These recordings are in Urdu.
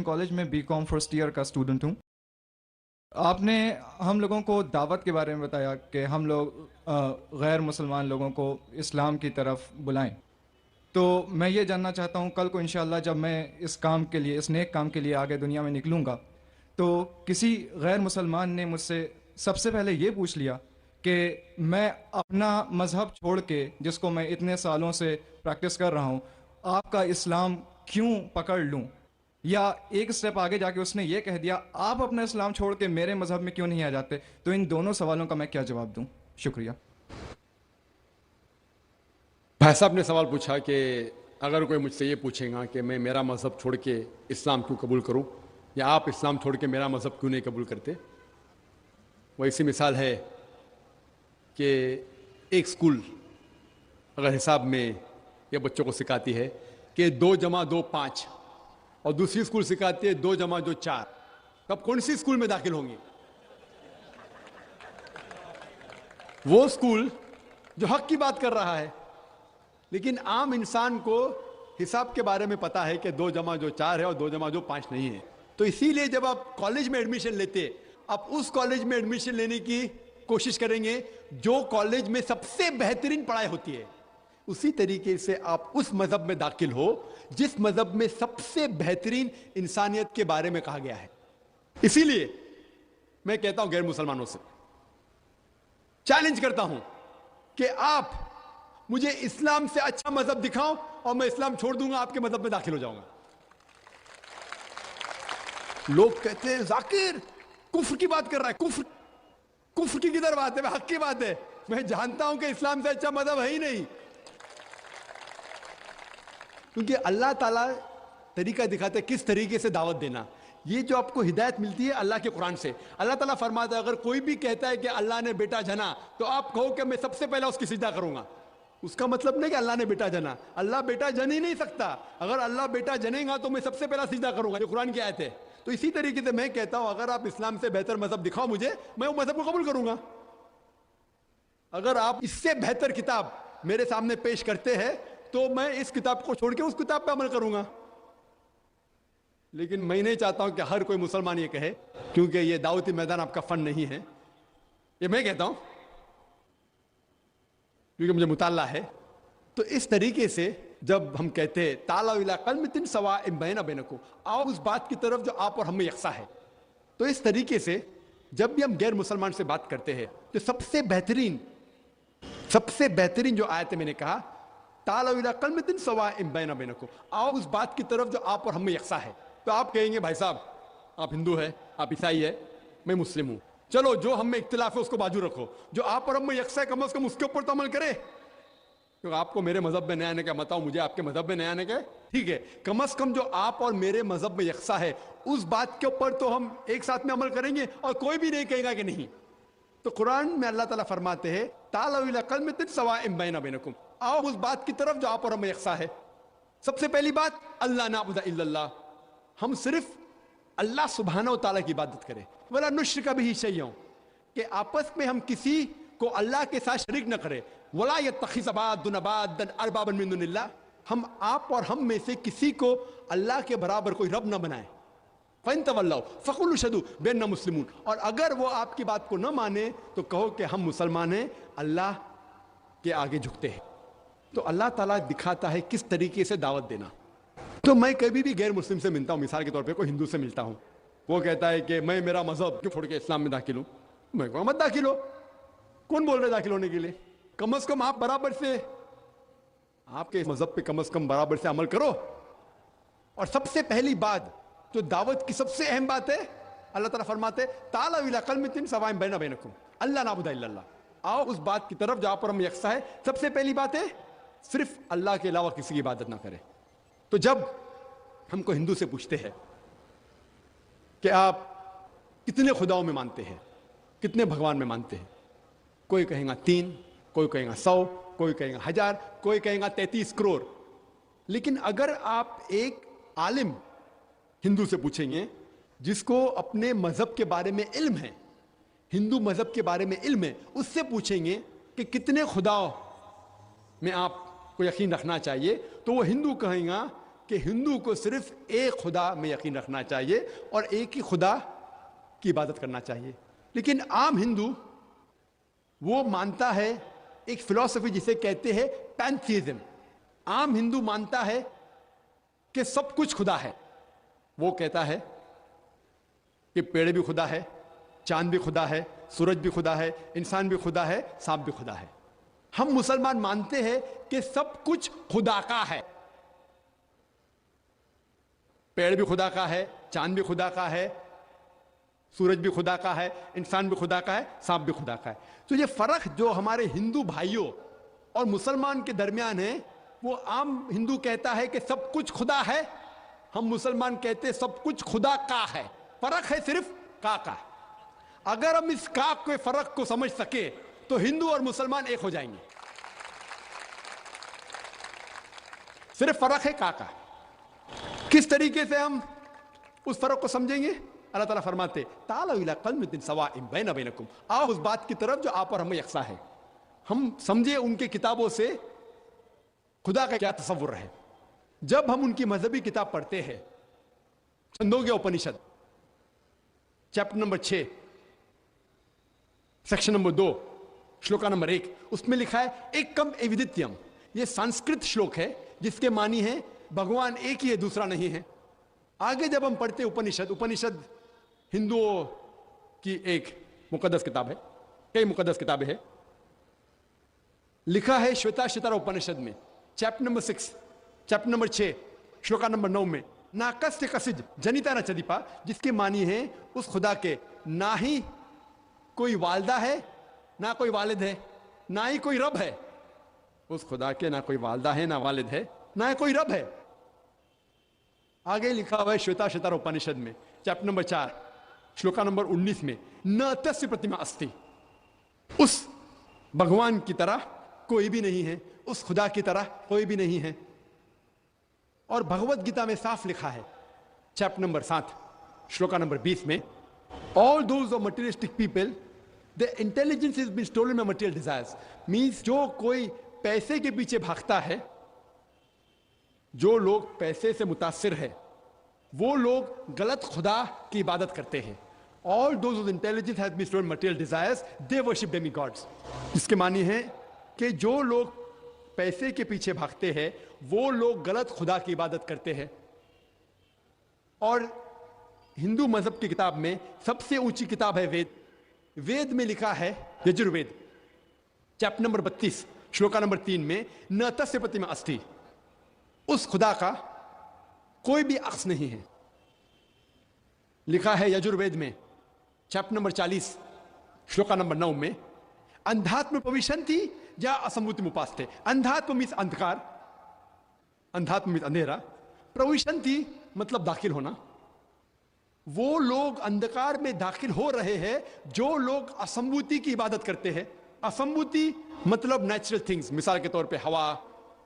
کالج میں BCom فرسٹ ایئر کا اسٹوڈنٹ ہوں. آپ نے ہم لوگوں کو دعوت کے بارے میں بتایا کہ ہم لوگ غیر مسلمان لوگوں کو اسلام کی طرف بلائیں. تو میں یہ جاننا چاہتا ہوں کل کو انشاءاللہ جب میں اس کام کے لیے، اس نیک کام کے لیے آگے دنیا میں نکلوں گا، تو کسی غیر مسلمان نے مجھ سے سب سے پہلے یہ پوچھ لیا کہ میں اپنا مذہب چھوڑ کے، جس کو میں اتنے سالوں سے پریکٹس کر رہا ہوں، آپ کا اسلام کیوں پکڑ لوں؟ یا ایک سٹیپ آگے جا کے اس نے یہ کہہ دیا آپ اپنا اسلام چھوڑ کے میرے مذہب میں کیوں نہیں آ جاتے؟ تو ان دونوں سوالوں کا میں کیا جواب دوں؟ شکریہ. بھائی صاحب نے سوال پوچھا کہ اگر کوئی مجھ سے یہ پوچھے گا کہ میں میرا مذہب چھوڑ کے اسلام کیوں قبول کروں، یا آپ اسلام چھوڑ کے میرا مذہب کیوں نہیں قبول کرتے، وہ ایسی مثال ہے کہ ایک سکول اگر حساب میں یہ بچوں کو سکھاتی ہے کہ 2 + 2 5، اور دوسری اسکول سکھاتی ہے 2 + 2 4، تب کون سی اسکول میں داخل ہوں گے؟ وہ اسکول جو حق کی بات کر رہا ہے. لیکن عام انسان کو حساب کے بارے میں پتا ہے کہ 2 + 2 4 ہے اور 2 + 2 5 نہیں ہے. تو اسی لیے جب آپ کالج میں ایڈمیشن لیتے، آپ اس کالج میں ایڈمیشن لینے کی کوشش کریں گے جو کالج میں سب سے بہترین پڑھائی ہوتی ہے. اسی طریقے سے آپ اس مذہب میں داخل ہو جس مذہب میں سب سے بہترین انسانیت کے بارے میں کہا گیا ہے. اسی لیے میں کہتا ہوں غیر مسلمانوں سے چیلنج کرتا ہوں کہ آپ مجھے اسلام سے اچھا مذہب دکھاؤ اور میں اسلام چھوڑ دوں گا، آپ کے مذہب میں داخل ہو جاؤں گا. لوگ کہتے ہیں ذاکر کفر کی بات کر رہا ہے. کفر کی کدھر بات ہے؟ حق کی بات ہے. میں جانتا ہوں کہ اسلام سے اچھا مذہب ہے ہی نہیں، کیونکہ اللہ تعالیٰ طریقہ دکھاتے ہیں کس طریقے سے دعوت دینا. یہ جو آپ کو ہدایت ملتی ہے اللہ کے قرآن سے. اللہ تعالیٰ فرماتا ہے اگر کوئی بھی کہتا ہے کہ اللہ نے بیٹا جنا، تو آپ کہو کہ میں سب سے پہلے اس کی سجدہ کروں گا. اس کا مطلب نہیں کہ اللہ نے بیٹا جنا، اللہ بیٹا جن ہی نہیں سکتا. اگر اللہ بیٹا جنے گا تو میں سب سے پہلا سجدہ کروں گا. یہ قرآن کی آیت ہے. تو اسی طریقے سے میں کہتا ہوں اگر آپ اسلام سے بہتر مذہب دکھاؤ مجھے، میں وہ مذہب کو قبول کروں گا. اگر آپ اس سے بہتر کتاب میرے سامنے پیش کرتے ہیں تو میں اس کتاب کو چھوڑ کے اس کتاب پہ عمل کروں گا. لیکن میں نہیں چاہتا ہوں کہ ہر کوئی مسلمان یہ کہے، کیونکہ یہ دعوتی میدان آپ کا فن نہیں ہے. یہ میں کہتا ہوں کیونکہ مجھے مطالعہ ہے. تو اس طریقے سے جب ہم کہتے ہیں تعالوا الی کلمۃ سواء بین بینکم، آؤ اس بات کی طرف جو آپ اور ہم میں یکساں ہے. تو اس طریقے سے جب بھی ہم غیر مسلمان سے بات کرتے ہیں تو سب سے بہترین جو آیت میں نے کہا تعالوا الی کلمۃ سواء بین بینکم، آؤ اس بات کی طرف جو آپ اور ہم میں یکساں ہے. تو آپ کہیں گے بھائی صاحب آپ ہندو ہے، آپ عیسائی ہے، میں مسلم ہوں، چلو جو ہم میں اختلاف ہے اس کو بازو رکھو، جو آپ اور ہم میں یکساں ہے کم از کم اس کے اوپر تو عمل کرے. کیونکہ آپ کو میرے مذہب میں نیا آنے کا مت آؤ، مجھے آپ کے مذہب میں نیا آنے کا ٹھیک ہے. کم از کم جو آپ اور میرے مذہب میں یکساں ہے اس بات کے اوپر تو ہم ایک ساتھ میں عمل کریں گے اور کوئی بھی نہیں کہے گا کہ نہیں. تو قرآن میں اللہ تعالیٰ فرماتے ہیں تعالوا الی کلمۃ سواء بین بینکم، آؤ اس بات کی طرف جو آپ اور ہم میں یکساں ہے. سب سے پہلی بات اللہ نعبد الا اللہ، ہم صرف اللہ سبحانہ و تعالیٰ کی عبادت کریں. ولا نشرک بہ شیئا، کہ آپس میں ہم کسی کو اللہ کے ساتھ شریک نہ کریں. ولا یتخذ بعضنا بعضا اربابا من دون اللہ، ہم آپ اور ہم میں سے کسی کو اللہ کے برابر کوئی رب نہ بنائیں. فَإِن تَوَلَّوْا فَقُولُوا اشْهَدُوا بِأَنَّا مُسْلِمُونَ، اور اگر وہ آپ کی بات کو نہ مانے تو کہو کہ ہم مسلمان ہیں، اللہ کے آگے جھکتے ہیں. تو اللہ تعالیٰ دکھاتا ہے کس طریقے سے دعوت دینا. تو میں کبھی بھی غیر مسلم سے ملتا ہوں، مثال کے طور پہ کوئی ہندو سے ملتا ہوں، وہ کہتا ہے کہ میں میرا مذہب کیوں چھوڑ کے اسلام میں داخل ہوں، میں کہوں مت داخل ہو. کون بول رہے داخل ہونے کے لیے؟ کم از کم آپ برابر سے، آپ کے مذہب پہ کم از کم برابر سے عمل کرو. اور سب سے پہلی بات جو دعوت کی سب سے اہم بات ہے، اللہ تعالیٰ فرماتے تعالوا الی کلمۃ سواء بین بینکم اللہ نعبد الا اللہ، آؤ اس بات کی طرف جو آپ اور ہم یکساں ہے. سب سے پہلی بات ہے صرف اللہ کے علاوہ کسی کی عبادت نہ کرے. تو جب ہم کو ہندو سے پوچھتے ہیں کہ آپ کتنے خداؤں میں مانتے ہیں، کتنے بھگوان میں مانتے ہیں، کوئی کہیں گا 3، کوئی کہیں گا 100، کوئی کہیں گا 1000، کوئی کہیں گا 33 کروڑ. لیکن اگر آپ ایک عالم ہندو سے پوچھیں گے جس کو اپنے مذہب کے بارے میں علم ہے، ہندو مذہب کے بارے میں علم ہے، اس سے پوچھیں گے کہ کتنے خداؤں میں آپ کو یقین رکھنا چاہیے، تو وہ ہندو کہیں گا کہ ہندو کو صرف ایک خدا میں یقین رکھنا چاہیے اور ایک ہی خدا کی عبادت کرنا چاہیے. لیکن عام ہندو وہ مانتا ہے ایک فلسفی جسے کہتے ہیں پینتھیزم. عام ہندو مانتا ہے کہ سب کچھ خدا ہے. وہ کہتا ہے کہ پیڑ بھی خدا ہے, چاند بھی خدا ہے, سورج بھی خدا ہے, انسان بھی خدا ہے, سانپ بھی خدا ہے. ہم مسلمان مانتے ہیں کہ سب کچھ خدا کا ہے. پیڑ بھی خدا کا ہے, چاند بھی خدا کا ہے, سورج بھی خدا کا ہے, انسان بھی خدا کا ہے, سانپ بھی خدا کا ہے. تو یہ فرق جو ہمارے ہندو بھائیوں اور مسلمان کے درمیان ہے, وہ عام ہندو کہتا ہے کہ سب کچھ خدا ہے, ہم مسلمان کہتے ہیں سب کچھ خدا کا ہے. فرق ہے صرف کا. اگر ہم اس کا کے فرق کو سمجھ سکے تو ہندو اور مسلمان ایک ہو جائیں گے. صرف فرق ہے کا. کس طریقے سے ہم اس فرق کو سمجھیں گے؟ اللہ تعالیٰ فرماتے تعالوا الی کلمۃ سواء بین بینکم, آؤ اس بات کی طرف جو آپ اور ہم یکساں ہے. ہم سمجھے ان کے کتابوں سے خدا کا کیا تصور ہے. جب ہم ان کی مذہبی کتاب پڑھتے ہیں, Chandogya Upanishad chapter number 6 section number 2 shloka number 1, اس میں لکھا ہے ایکم ایودتیم. یہ سنسکرت شلوک ہے جس کے معنی ہے بھگوان ایک ہی ہے, دوسرا نہیں ہے. آگے جب ہم پڑھتے اپنشد ہندوؤں کی ایک مقدس کتاب ہے, کئی مقدس کتابیں ہیں. لکھا ہے شویتا شتر اپنشد میں chapter number 6 chapter number 6 shloka number 9 میں ناکس کسج جنیتا نہ چدیپا, جس کے معنی ہے اس خدا کے نہ ہی کوئی والدہ ہے, نہ کوئی والد ہے, نہ ہی کوئی رب ہے. اس خدا کے نہ کوئی والدہ ہے, نہ والد ہے, نہ ہی کوئی رب ہے. آگے لکھا ہوا ہے شویتا شتر اپنشد میں چیپٹر نمبر 4 شلوکا نمبر 19 میں نہ تسیہ پرتما استی, اس بھگوان کی طرح کوئی بھی نہیں ہے, اس خدا کی طرح کوئی بھی نہیں ہے. اور بھگوت گیتا میں صاف لکھا ہے چیپٹر نمبر 7 شلوکا نمبر 20 میں all those of materialistic people their intelligence has been stolen by material desires. means جو کوئی پیسے کے پیچھے بھاگتا ہے, جو لوگ پیسے سے متاثر ہے, وہ لوگ غلط خدا کی عبادت کرتے ہیں. all those whose intelligence has been stolen by material desires they worship demigods. جس کے معنی ہے کہ جو لوگ پیسے کے پیچھے بھاگتے ہیں وہ لوگ غلط خدا کی عبادت کرتے ہیں. اور ہندو مذہب کی کتاب میں سب سے اونچی کتاب ہے وید. وید میں لکھا ہے یجروید چیپٹر نمبر 32 شلوکا نمبر 3 میں نہ تسیہ پرتما استی, اس خدا کا کوئی بھی عکس نہیں ہے. لکھا ہے یجروید میں چیپٹر نمبر 40 شلوکا نمبر 9 میں اندھاتم پویشنتی یا اسمبوتی مپاستے. اندھاتم مینس اندھکار, اندھاتم مینس اندھیرا, پرویشنتی مطلب داخل ہونا. وہ لوگ اندھکار میں داخل ہو رہے ہیں جو لوگ اسمبوتی کی عبادت کرتے ہیں. اسمبوتی مطلب نیچرل تھنگز, مثال کے طور پہ ہوا,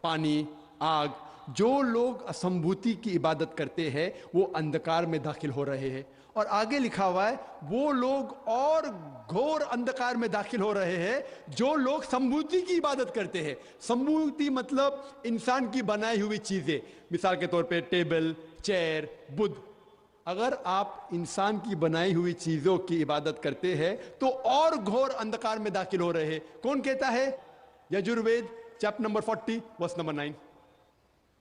پانی, آگ. جو لوگ اسمبوتی کی عبادت کرتے ہیں وہ اندھکار میں داخل ہو رہے ہیں. اور آگے لکھا ہوا ہے وہ لوگ اور گھور اندھکار میں داخل ہو رہے ہیں جو لوگ سمبوتی کی عبادت کرتے ہیں. سمبوتی مطلب انسان کی بنائی ہوئی چیزیں, مثال کے طور پہ ٹیبل, چیئر, بدھ. اگر آپ انسان کی بنائی ہوئی چیزوں کی عبادت کرتے ہیں تو اور گھور اندھکار میں داخل ہو رہے ہیں. کون کہتا ہے؟ Yajurveda chapter number 40 verse number 9.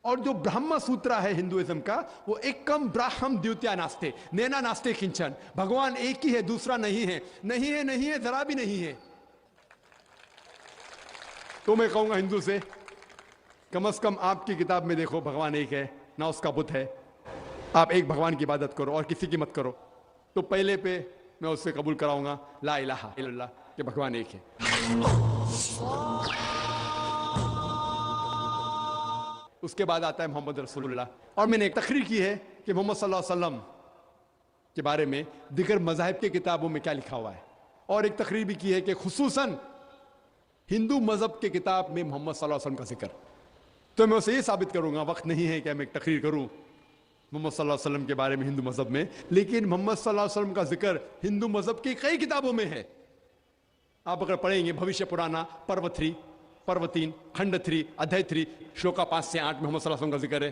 اور جو برہما سوترا ہے ہندوازم کا, وہ ایکم براہم دیوتیا ناستے نینا ناستے کنچن, بھگوان ایک ہی ہے, دوسرا نہیں ہے, نہیں ہے, نہیں ہے, ذرا بھی نہیں ہے. تو میں کہوں گا ہندو سے کم از کم آپ کی کتاب میں دیکھو بھگوان ایک ہے, نہ اس کا بت ہے. آپ ایک بھگوان کی عبادت کرو اور کسی کی مت کرو. تو پہلے پہ میں اس سے قبول کراؤں گا لا الہ الا اللہ کہ بھگوان ایک ہے. اس کے بعد آتا ہے محمد رسول اللہ. اور میں نے ایک تقریر کی ہے کہ محمد صلی اللہ علیہ وسلم کے بارے میں دیگر مذاہب کی کتابوں میں کیا لکھا ہوا ہے, اور ایک تقریر بھی کی ہے کہ خصوصاً ہندو مذہب کے کتاب میں محمد صلی اللہ علیہ وسلم کا ذکر. تو میں اسے یہ ثابت کروں گا, وقت نہیں ہے کہ میں ایک تقریر کروں محمد صلی اللہ علیہ وسلم کے بارے میں ہندو مذہب میں, لیکن محمد صلی اللہ علیہ وسلم کا ذکر ہندو مذہب کی کئی کتابوں میں ہے. آپ اگر پڑھیں گے بھوشیہ پرانا پرو 3 پرو 3 کھنڈ 3 ادھیائے 3 شلوکا 5 سے 8 میں محمد صلی اللہ علیہ وسلم کا ذکر ہے.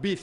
20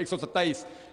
127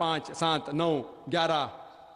5, 7, 9, 11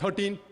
13